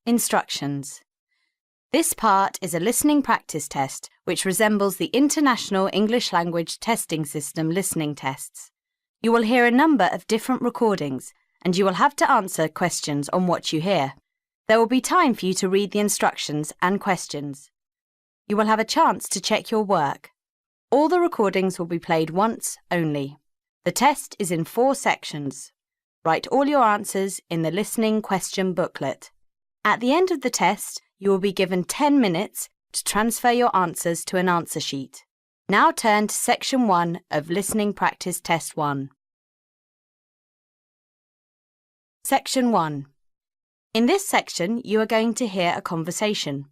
Instructions. This part is a listening practice test which resembles the International English Language Testing System listening tests. You will hear a number of different recordings and you will have to answer questions on what you hear. There will be time for you to read the instructions and questions. You will have a chance to check your work. All the recordings will be played once only. The test is in 4 sections. Write all your answers in the listening question booklet. At the end of the test, you will be given 10 minutes to transfer your answers to an answer sheet. Now turn to Section 1 of Listening Practice Test 1. Section 1. In this section, you are going to hear a conversation.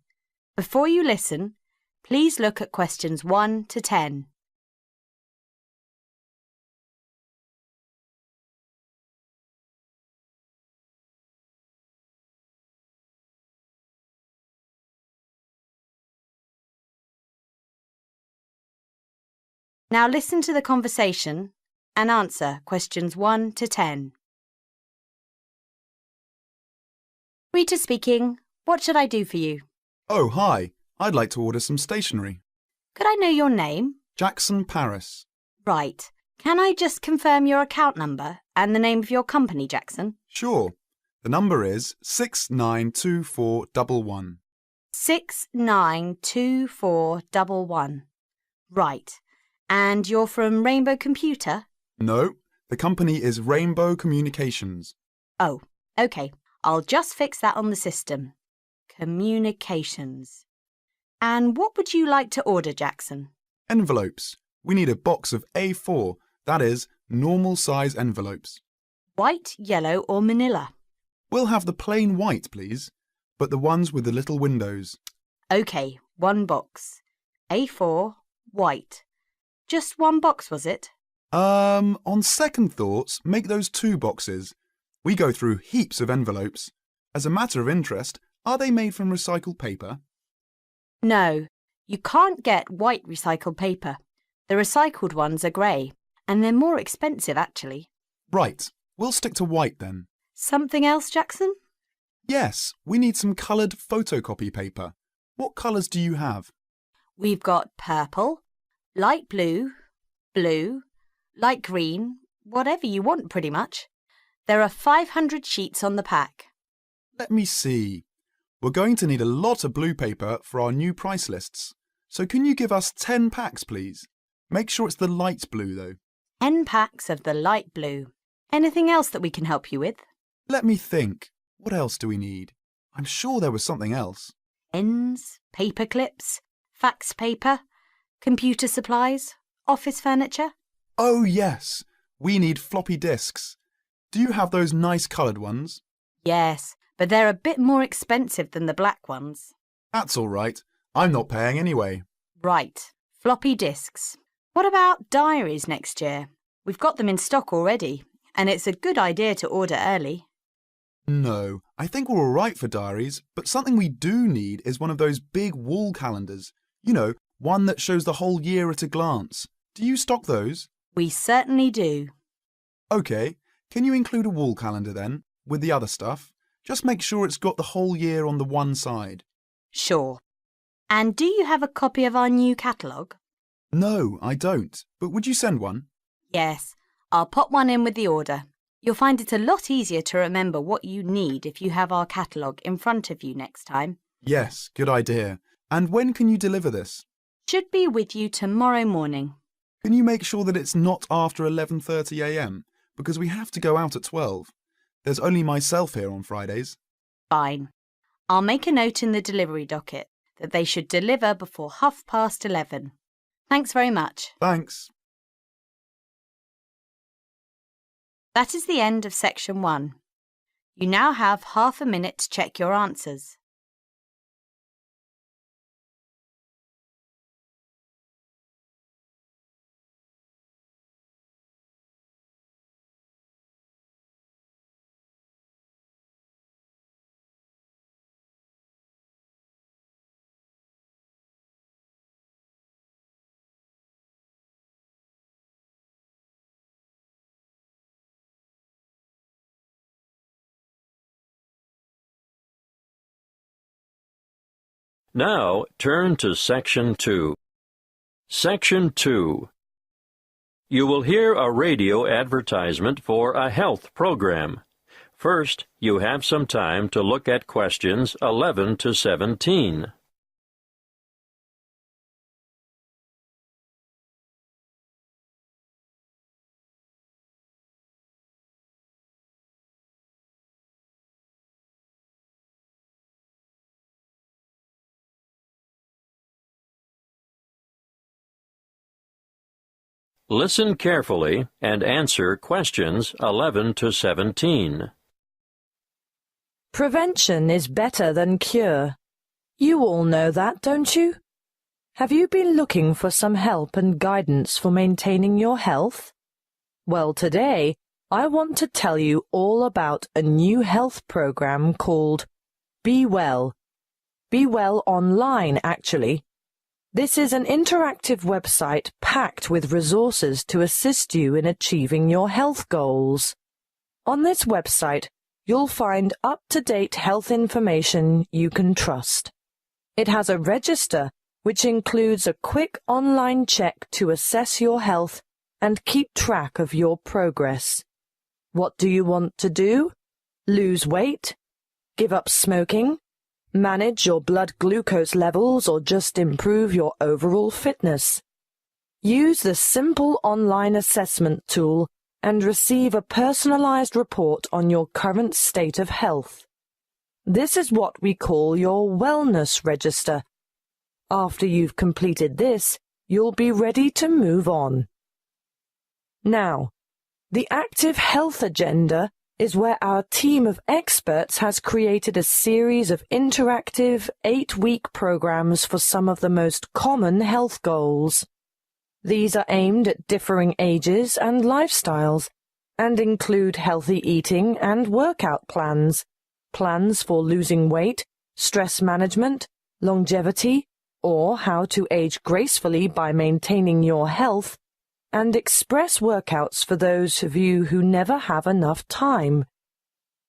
Before you listen, please look at questions 1 to 10. Now listen to the conversation and answer questions 1 to 10. Rita speaking. What should I do for you? Oh, hi. I'd like to order some stationery. Could I know your name? Jackson Paris. Right. Can I just confirm your account number and the name of your company, Jackson? Sure. The number is 692411. 692411. Right. And you're from Rainbow Computer? No, the company is Rainbow Communications. Oh, OK. I'll just fix that on the system. Communications. And what would you like to order, Jackson? Envelopes. We need a box of A4, that is, normal size envelopes. White, yellow or manila? We'll have the plain white, please, but the ones with the little windows. OK, 1 box. A4, white. Just 1 box, was it? On second thoughts, make those 2 boxes. We go through heaps of envelopes. As a matter of interest, are they made from recycled paper? No, you can't get white recycled paper. The recycled ones are grey, and they're more expensive, actually. Right, we'll stick to white then. Something else, Jackson? Yes, we need some coloured photocopy paper. What colours do you have? We've got purple, light blue, blue, light green, whatever you want pretty much. There are 500 sheets on the pack. Let me see. We're going to need a lot of blue paper for our new price lists. So can you give us 10 packs, please? Make sure it's the light blue, though. 10 packs of the light blue. Anything else that we can help you with? Let me think. What else do we need? I'm sure there was something else. Pens, paper clips, fax paper, computer supplies, office furniture. Oh, yes. We need floppy disks. Do you have those nice coloured ones? Yes, but they're a bit more expensive than the black ones. That's all right. I'm not paying anyway. Right, floppy disks. What about diaries next year? We've got them in stock already, and it's a good idea to order early. No, I think we're all right for diaries, but something we do need is one of those big wall calendars. You know, one that shows the whole year at a glance. Do you stock those? We certainly do. OK, can you include a wall calendar then, with the other stuff? Just make sure it's got the whole year on the one side. Sure. And do you have a copy of our new catalogue? No, I don't. But would you send one? Yes, I'll pop one in with the order. You'll find it a lot easier to remember what you need if you have our catalogue in front of you next time. Yes, good idea. And when can you deliver this? Should be with you tomorrow morning. Can you make sure that it's not after 11:30 a.m? Because we have to go out at 12. There's only myself here on Fridays. Fine. I'll make a note in the delivery docket that they should deliver before 11:30. Thanks very much. Thanks. That is the end of Section 1. You now have half a minute to check your answers. Now turn to Section 2. Section 2. You will hear a radio advertisement for a health program. First, you have some time to look at questions 11 to 17. Listen carefully and answer questions 11 to 17. Prevention is better than cure. You all know that, don't you? Have you been looking for some help and guidance for maintaining your health? Well, today, I want to tell you all about a new health program called Be Well. Be Well Online, actually. This is an interactive website packed with resources to assist you in achieving your health goals. On this website, you'll find up-to-date health information you can trust. It has a register which includes a quick online check to assess your health and keep track of your progress. What do you want to do? Lose weight? Give up smoking? Manage your blood glucose levels or just improve your overall fitness? Use the simple online assessment tool and receive a personalized report on your current state of health. This is what we call your wellness register. After you've completed this, you'll be ready to move on. Now, the Active Health Agenda is where our team of experts has created a series of interactive 8-week programs for some of the most common health goals. These are aimed at differing ages and lifestyles and include healthy eating and workout plans, plans for losing weight, stress management, longevity, or how to age gracefully by maintaining your health, and express workouts for those of you who never have enough time.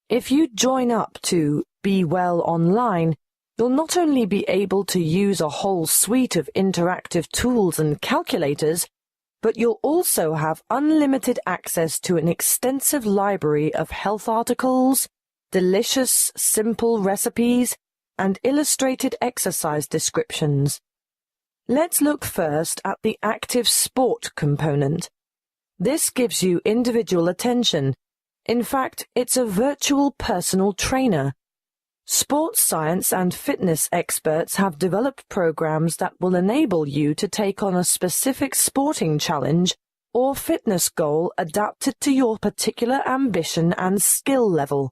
If you join up to Be Well Online, you'll not only be able to use a whole suite of interactive tools and calculators, but you'll also have unlimited access to an extensive library of health articles, delicious, simple recipes, and illustrated exercise descriptions. Let's look first at the active sport component. This gives you individual attention. In fact, it's a virtual personal trainer. Sports science and fitness experts have developed programs that will enable you to take on a specific sporting challenge or fitness goal adapted to your particular ambition and skill level.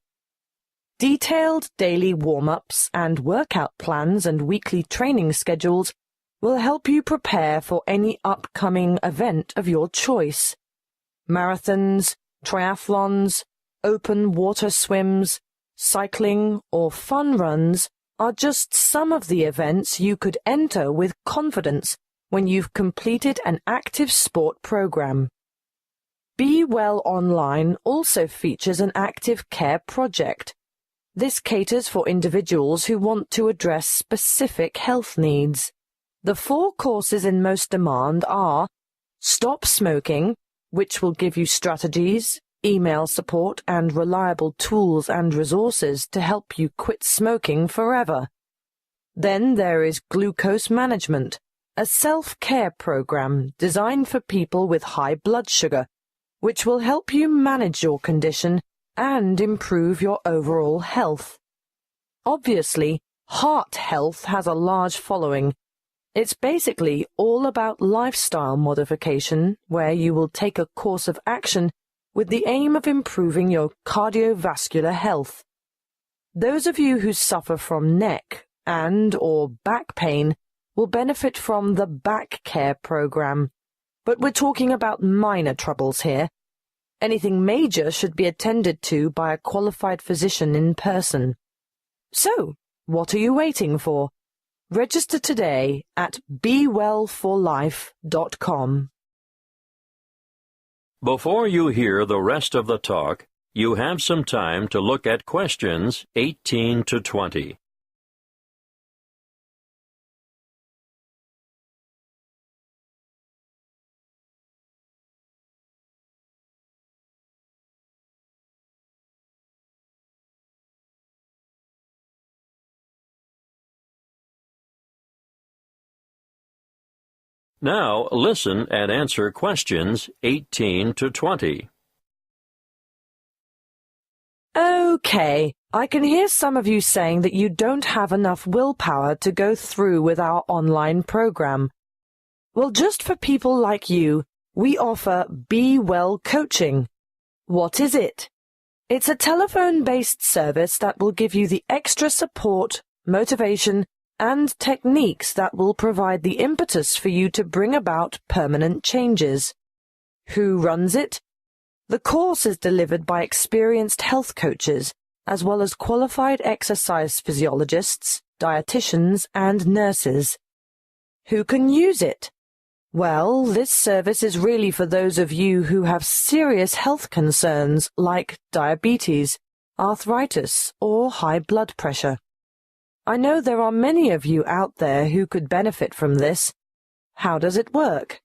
Detailed daily warm-ups and workout plans and weekly training schedules will help you prepare for any upcoming event of your choice. Marathons, triathlons, open water swims, cycling, or fun runs are just some of the events you could enter with confidence when you've completed an active sport program. Be Well Online also features an active care project. This caters for individuals who want to address specific health needs. The 4 courses in most demand are Stop Smoking, which will give you strategies, email support, and reliable tools and resources to help you quit smoking forever. Then there is Glucose Management, a self-care program designed for people with high blood sugar, which will help you manage your condition and improve your overall health. Obviously, heart health has a large following. It's basically all about lifestyle modification, where you will take a course of action with the aim of improving your cardiovascular health. Those of you who suffer from neck and/or back pain will benefit from the Back Care program, but we're talking about minor troubles here. Anything major should be attended to by a qualified physician in person. So, what are you waiting for? Register today at bewellforlife.com. Before you hear the rest of the talk, you have some time to look at questions 18 to 20. Now listen and answer questions 18 to 20. Okay, I can hear some of you saying that you don't have enough willpower to go through with our online program. Well, just for people like you, we offer Be Well Coaching. What is it? It's a telephone-based service that will give you the extra support, motivation, and techniques that will provide the impetus for you to bring about permanent changes. Who runs it? The course is delivered by experienced health coaches, as well as qualified exercise physiologists, dietitians, and nurses. Who can use it? Well, this service is really for those of you who have serious health concerns like diabetes, arthritis, or high blood pressure. I know there are many of you out there who could benefit from this. How does it work?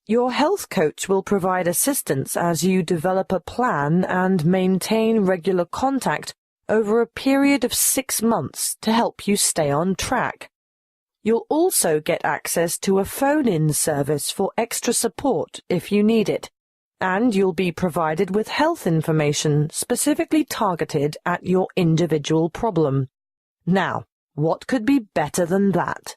Your health coach will provide assistance as you develop a plan and maintain regular contact over a period of 6 months to help you stay on track. You'll also get access to a phone-in service for extra support if you need it, and you'll be provided with health information specifically targeted at your individual problem. Now, what could be better than that?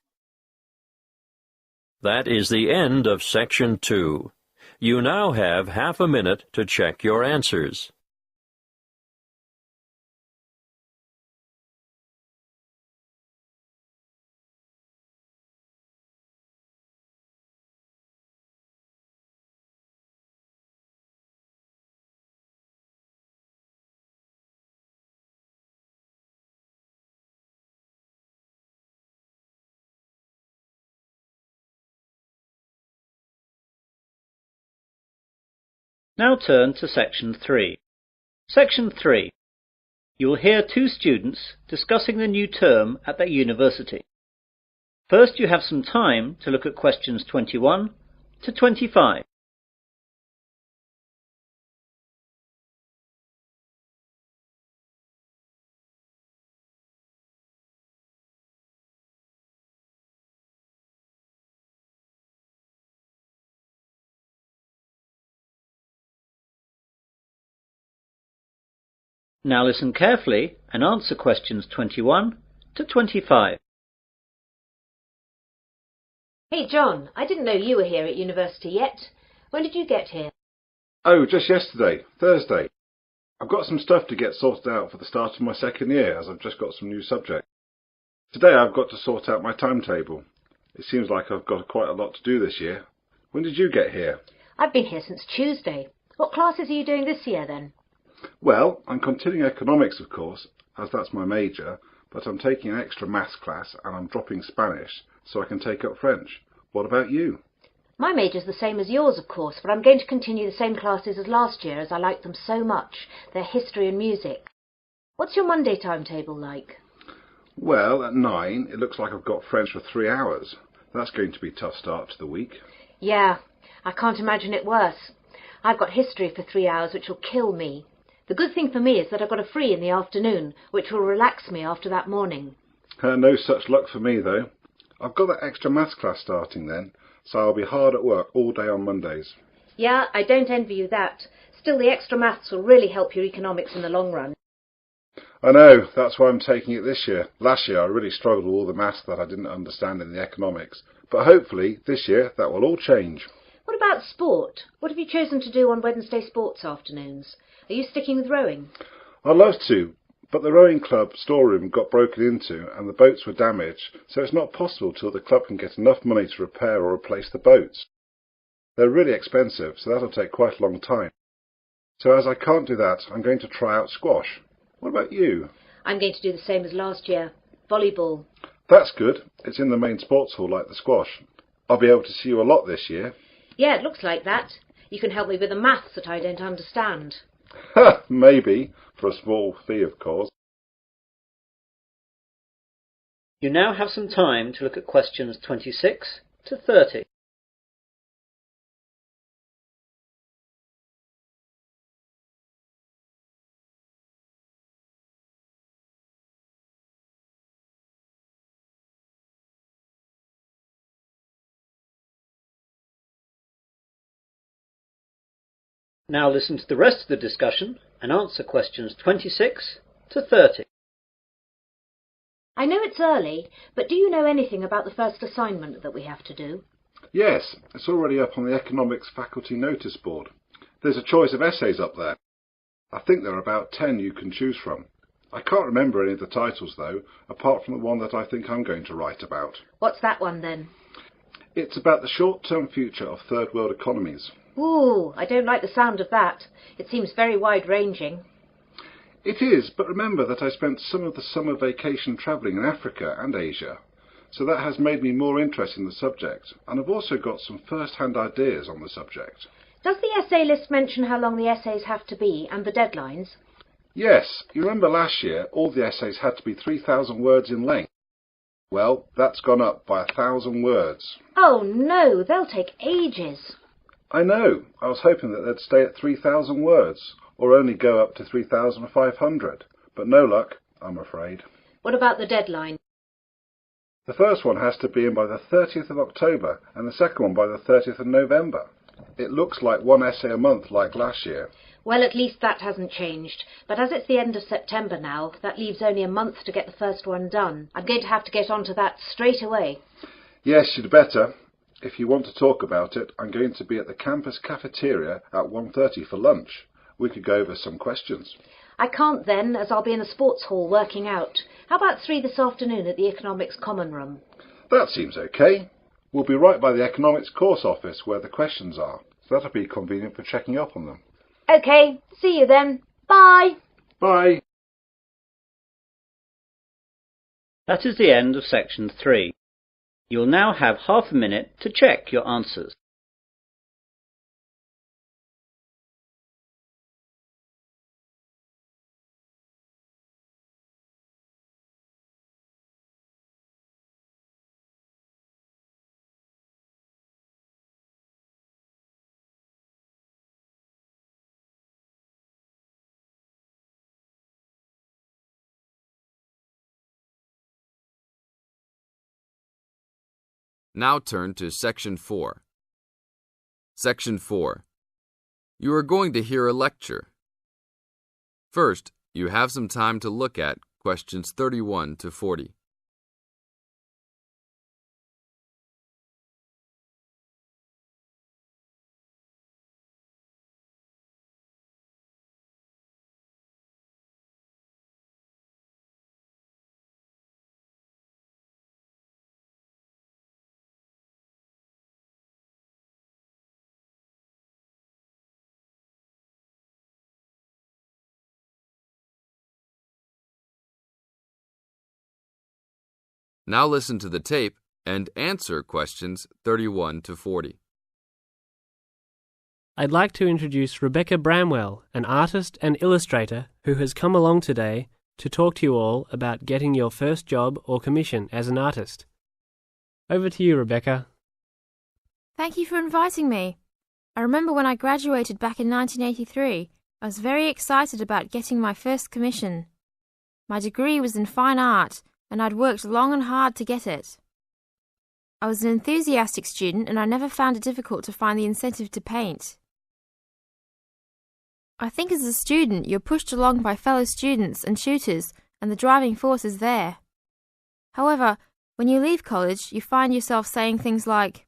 That is the end of Section 2. You now have half a minute to check your answers. Now turn to Section 3. Section 3. You will hear two students discussing the new term at their university. First, you have some time to look at questions 21 to 25. Now listen carefully and answer questions 21 to 25. Hey John, I didn't know you were here at university yet. When did you get here? Oh, just yesterday, Thursday. I've got some stuff to get sorted out for the start of my second year, as I've just got some new subjects. Today I've got to sort out my timetable. It seems like I've got quite a lot to do this year. When did you get here? I've been here since Tuesday. What classes are you doing this year then? Well, I'm continuing economics, of course, as that's my major, but I'm taking an extra maths class and I'm dropping Spanish so I can take up French. What about you? My major's the same as yours, of course, but I'm going to continue the same classes as last year as I like them so much. They're history and music. What's your Monday timetable like? Well, at 9, it looks like I've got French for 3 hours. That's going to be a tough start to the week. Yeah, I can't imagine it worse. I've got history for 3 hours, which will kill me. The good thing for me is that I've got a free in the afternoon, which will relax me after that morning. No such luck for me, though. I've got that extra maths class starting then, so I'll be hard at work all day on Mondays. Yeah, I don't envy you that. Still, the extra maths will really help your economics in the long run. I know, that's why I'm taking it this year. Last year I really struggled with all the maths that I didn't understand in the economics, but hopefully this year that will all change. What about sport? What have you chosen to do on Wednesday sports afternoons? Are you sticking with rowing? I'd love to, but the rowing club storeroom got broken into and the boats were damaged, so it's not possible till the club can get enough money to repair or replace the boats. They're really expensive, so that'll take quite a long time. So as I can't do that, I'm going to try out squash. What about you? I'm going to do the same as last year. Volleyball. That's good. It's in the main sports hall like the squash. I'll be able to see you a lot this year. Yeah, it looks like that. You can help me with the maths that I don't understand. Maybe, for a small fee, of course. You now have some time to look at questions 26 to 30. Now listen to the rest of the discussion and answer questions 26 to 30. I know it's early, but do you know anything about the first assignment that we have to do? Yes, it's already up on the Economics faculty notice board. There's a choice of essays up there. I think there are about 10 you can choose from. I can't remember any of the titles though, apart from the one that I think I'm going to write about. What's that one then? It's about the short-term future of third world economies. Ooh, I don't like the sound of that. It seems very wide-ranging. It is, but remember that I spent some of the summer vacation travelling in Africa and Asia, so that has made me more interested in the subject, and I've also got some first-hand ideas on the subject. Does the essay list mention how long the essays have to be and the deadlines? Yes, you remember last year all the essays had to be 3,000 words in length. Well, that's gone up by 1,000 words. Oh no, they'll take ages. I know. I was hoping that they'd stay at 3,000 words, or only go up to 3,500. But no luck, I'm afraid. What about the deadline? The first one has to be in by the 30th of October, and the second one by the 30th of November. It looks like one essay a month like last year. Well, at least that hasn't changed. But as it's the end of September now, that leaves only a month to get the first one done. I'm going to have to get onto that straight away. Yes, you'd better. If you want to talk about it, I'm going to be at the campus cafeteria at 1:30 for lunch. We could go over some questions. I can't then, as I'll be in a sports hall working out. How about 3 this afternoon at the Economics Common Room? That seems okay. We'll be right by the Economics course office where the questions are, so that'll be convenient for checking up on them. OK, see you then. Bye. Bye. That is the end of section 3. You will now have half a minute to check your answers. Now turn to Section 4. Section 4. You are going to hear a lecture. First, you have some time to look at questions 31 to 40. Now listen to the tape and answer questions 31 to 40. I'd like to introduce Rebecca Bramwell, an artist and illustrator who has come along today to talk to you all about getting your first job or commission as an artist. Over to you, Rebecca. Thank you for inviting me. I remember when I graduated back in 1983, I was very excited about getting my first commission. My degree was in fine art, and I'd worked long and hard to get it. I was an enthusiastic student and I never found it difficult to find the incentive to paint. I think as a student you're pushed along by fellow students and tutors and the driving force is there. However, when you leave college you find yourself saying things like,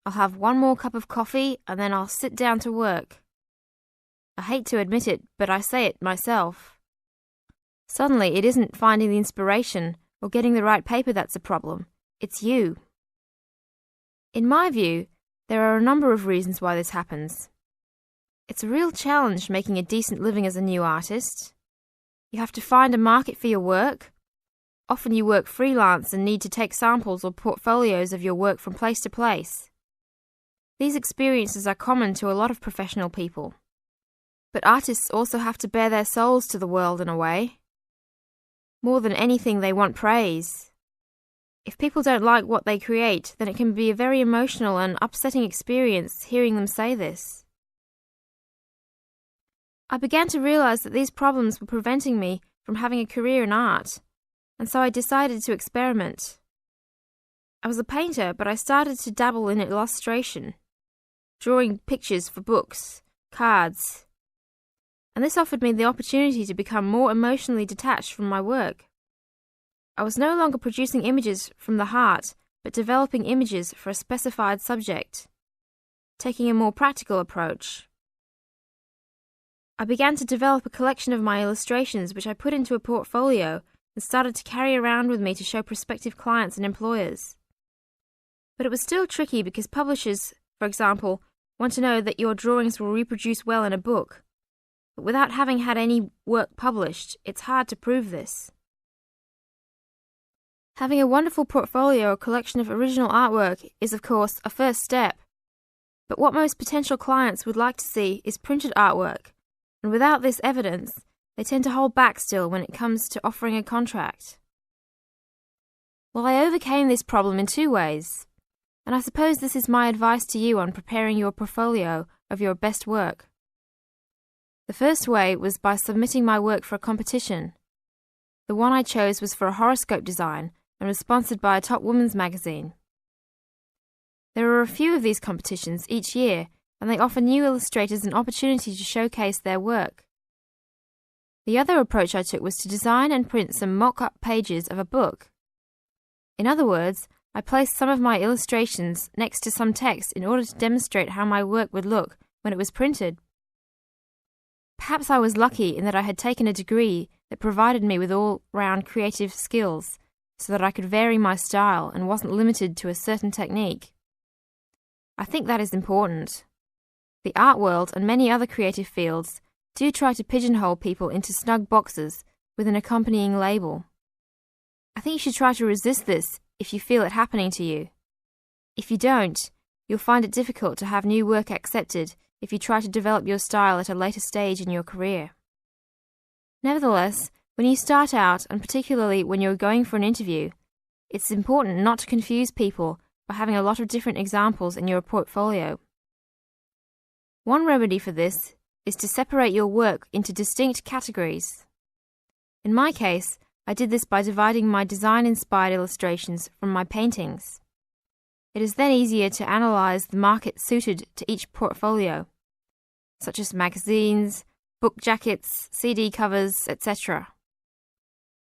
I'll have one more cup of coffee and then I'll sit down to work. I hate to admit it, but I say it myself. Suddenly, it isn't finding the inspiration or getting the right paper that's a problem. It's you. In my view, there are a number of reasons why this happens. It's a real challenge making a decent living as a new artist. You have to find a market for your work. Often you work freelance and need to take samples or portfolios of your work from place to place. These experiences are common to a lot of professional people. But artists also have to bare their souls to the world in a way. More than anything, they want praise. If people don't like what they create, then it can be a very emotional and upsetting experience hearing them say this. I began to realize that these problems were preventing me from having a career in art, and so I decided to experiment. I was a painter, but I started to dabble in illustration, drawing pictures for books, cards. And this offered me the opportunity to become more emotionally detached from my work. I was no longer producing images from the heart, but developing images for a specified subject, taking a more practical approach. I began to develop a collection of my illustrations which I put into a portfolio and started to carry around with me to show prospective clients and employers. But it was still tricky because publishers, for example, want to know that your drawings will reproduce well in a book. But without having had any work published, it's hard to prove this. Having a wonderful portfolio or collection of original artwork is, of course, a first step. But what most potential clients would like to see is printed artwork, and without this evidence, they tend to hold back still when it comes to offering a contract. Well, I overcame this problem in two ways, and I suppose this is my advice to you on preparing your portfolio of your best work. The first way was by submitting my work for a competition. The one I chose was for a horoscope design and was sponsored by a top women's magazine. There are a few of these competitions each year, and they offer new illustrators an opportunity to showcase their work. The other approach I took was to design and print some mock-up pages of a book. In other words, I placed some of my illustrations next to some text in order to demonstrate how my work would look when it was printed. Perhaps I was lucky in that I had taken a degree that provided me with all-round creative skills, so that I could vary my style and wasn't limited to a certain technique. I think that is important. The art world and many other creative fields do try to pigeonhole people into snug boxes with an accompanying label. I think you should try to resist this if you feel it happening to you. If you don't, you'll find it difficult to have new work accepted if you try to develop your style at a later stage in your career. Nevertheless, when you start out, and particularly when you're going for an interview, it's important not to confuse people by having a lot of different examples in your portfolio. One remedy for this is to separate your work into distinct categories. In my case, I did this by dividing my design-inspired illustrations from my paintings. It is then easier to analyze the market suited to each portfolio, such as magazines, book jackets, CD covers, etc.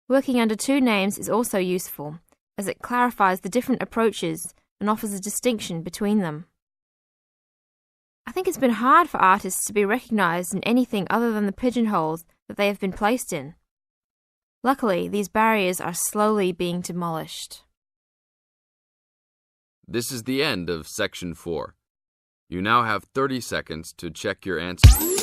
Working under two names is also useful, as it clarifies the different approaches and offers a distinction between them. I think it's been hard for artists to be recognized in anything other than the pigeonholes that they have been placed in. Luckily, these barriers are slowly being demolished. This is the end of Section 4. You now have 30 seconds to check your answers.